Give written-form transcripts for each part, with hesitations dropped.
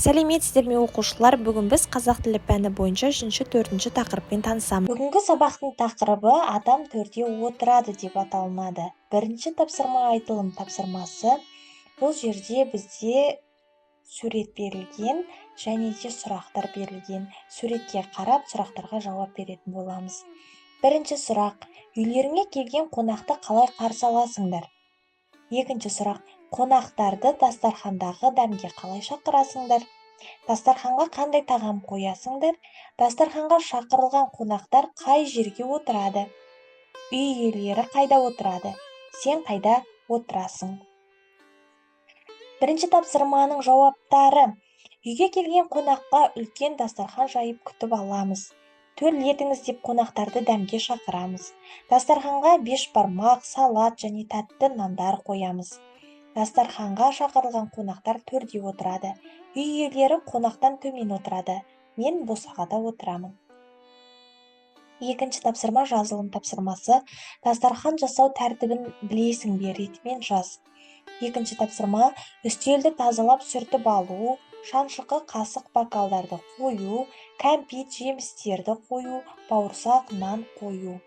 Сәлеметсіздер ме оқушылар, бүгін біз қазақ тілі пәні бойынша 3-4 тақырыппен танысамыз. Бүгінгі сабақтың тақырыбы адам төрде отырады деп аталынады. Бірінші тапсырма айтылым тапсырмасы. Бұл жерде бізде сурет берілген және де сұрақтар берілген. Суретке қарап сұрақтарға жауап беретін боламыз. Бірінші сұрақ: үйлеріңе келген қонақты қалай қарсы аласыңдар? Екінші сұрақ: қонақтарды дастархандағы дәмге қалай шақырасыңдар? Дастарханға қандай тағам қоясыңдар? Дастарханға шақырылған қонақтар қай жерге отырады? Үй иелері қайда отырады? Сен қайда отырасың? Бірінші тапсырманың жауаптары: үйге келген қонаққа үлкен дастархан жайып күтіп аламыз. Төрлетіңіз деп қонақтарды дәмге шақырамыз. Дастарханға бешбармақ, салат және тәтті нандар қоямыз. Дастарханға шақырылған қонақтар төрде отырады. Үй иелері қонақтан төмен отырады. Мен босағада отырамын. Екінші тапсырма жазылым тапсырмасы. Дастархан жасау тәртібін білесің бе? Ретімен жаз. Екінші тапсырма: үстелді тазалап сүртіп алу, шаншықы, қасық, бокалдарды қою, кәмпит, жемістерді қою, бауырсақ, нан қою.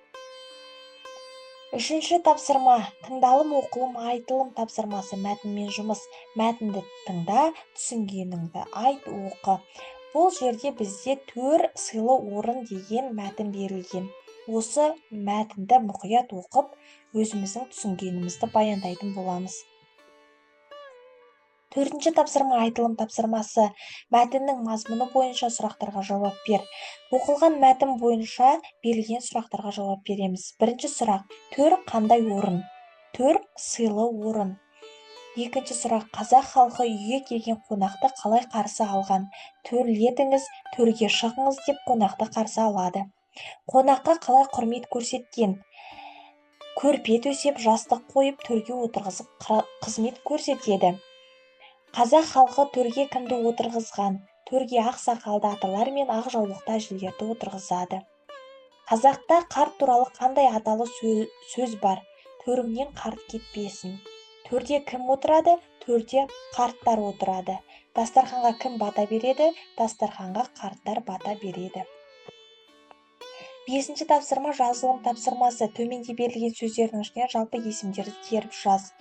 Үшінші тапсырма: тыңдалым, оқылым, айтылым тапсырмасы. Мәтінмен жұмыс. Мәтінді тыңда, түсінгеніңді айт, оқы. Бұл жерде бізде төр сыйлы орын деген мәтін берілген. Осы мәтінді мұқият оқып, өзіміздің түсінгенімізді баяндайтын боламыз. Төртінші тапсырма айтылым тапсырмасы. Мәтіннің мазмұны бойынша сұрақтарға жауап бер. Оқылған мәтін бойынша берілген сұрақтарға жауап береміз. Бірінші сұрақ: төр қандай орын? Төр сыйлы орын. Екінші сұрақ: қазақ халқы үйге келген қонақты қалай қарсы алған? Төрлетіңіз, төрге шығыңыз деп қонақты қарсы алады. Қонаққа қалай құрмет көрсеткен? Көрпе төсеп, жастық қойып, төрге отырғызып қызмет көрсетеді. Қазақ халқы төрге кімді отырғызған? Төрге ақ сақалды аталар мен ақ жаулықты әжелерді отырғызады. Қазақта қарт туралы қандай аталы сөз бар? Төріңнен қарт кетпесін. Төрде кім отырады? Төрде қарттар отырады. Дастарханға кім бата береді? Дастарханға қарттар бата береді. Бесінші тапсырма жазылым тапсырмасы. Төменде берілген сөздердің ішінен жалпы есімдерді теріп жаз.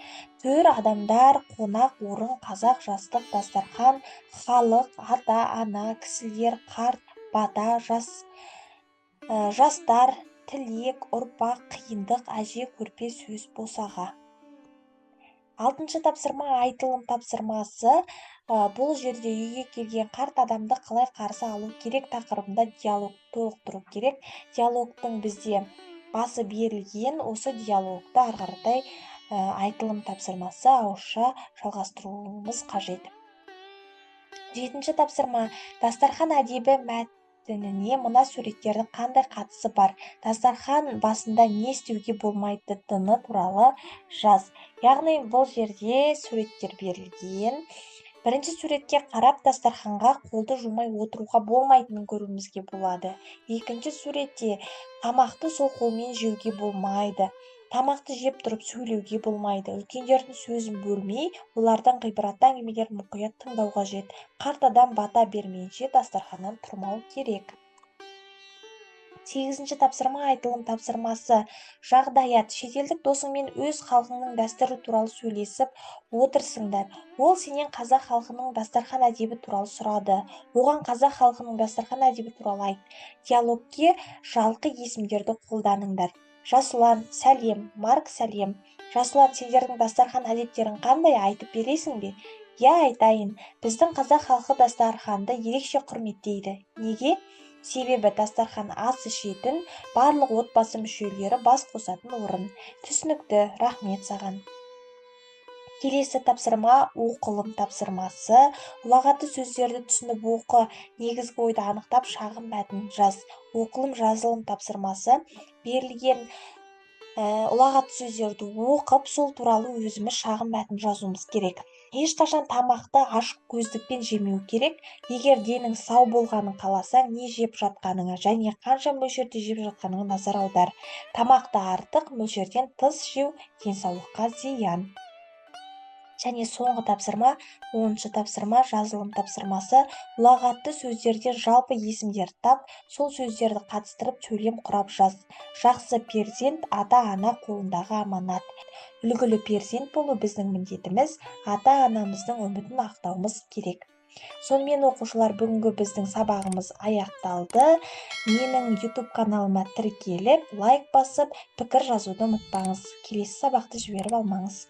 Төр, адамдар, қонақ, орын, қазақ, жастық, дастархан, халық, ата, ана, кісілер, қарт, бата, жастар, тілек, ұрпақ, қиындық, әже, көрпе, сөз, босаға. Алтыншы тапсырма айтылым тапсырмасы. Бұл жерде үйге келген қарт адамды қалай қарсы алу керек тақырыбында диалог толықтыру керек. Диалогтың бізде басы берілген, осы диалогты ары қаратай айтылым тапсырмасы ауызша жалғастыруымыз қажет. Жетінші тапсырма: дастархан әдебі мәтініне мына суреттердің қандай қатысы бар? Дастархан басында не істеуге болмайтыны туралы жаз. Яғни бұл жерде суреттер берілген. Бірінші суретке қарап дастарханға қолды жумай отыруға болмайтынын көруімізге болады. Екінші суретте тамақты сол қолмен жеуге болмайды. Тамақты жеп тұрып сөйлеуге болмайды. Үлкендердің сөзін бөлмей, олардан ғибратты әңгімелерін мұқият тыңдау қажет. Қарт адам бата бермейінше дастарханнан тұрмау керек. Сегізінші тапсырма айтылым тапсырмасы. Жағдаят: шетелдік досыңмен өз халқыңның дәстүрі туралы сөйлесіп отырсыңдар. Ол сенен қазақ халқының дастархан әдебі туралы сұрады. Оған қазақ халқының дастархан әдебі туралы айт. Диалогке жалқы есімдерді қолданыңдар. Жасұлан: сәлем. Марк: сәлем. Жасұлан: сендердің дастархан әдептерің қандай, айтып бересің бе? Я, айтайын. Біздің қазақ халқы дастарханды ерекше құрметтейді. Неге? Себебі дастархан ас ішетін, барлық отбасы мүшелері бас қосатын орын. Түсінікті, рахмет саған. Келесі тапсырма оқылым тапсырмасы. Ұлағатты сөздерді түсініп оқы, негізгі ойды анықтап шағын мәтін жаз. Оқылым жазылым тапсырмасы. Берілген ұлағатты сөздерді оқып, сол туралы өзіміз шағын мәтін жазуымыз керек. Ешқашан тамақты ашық көздікпен жемеу керек. Егер денің сау болғанын қаласаң, не жеп жатқаныңа және қанша мөлшерде жеп жатқаныңа назар аудар. Тамақты артық мөлшерден тыс жеу денсаулыққа зиян. Және соңғы тапсырма, 10-шы тапсырма, жазылым тапсырмасы. Ұлағатты сөздерден жалпы есімдерді тап, сол сөздерді қатыстырып сөйлем құрап жаз. Жақсы перзент ата-ана қолындағы аманат. Үлгілі перзент болу біздің міндетіміз, ата-анамыздың үмітін ақтауымыз керек. Сонымен оқушылар, бүгінгі біздің сабағымыз аяқталды. Менің YouTube каналыма тіркеліп, лайк басып, пікір жазуды ұмытпаңыз. Келесі сабақты жіберіп алмаңыз.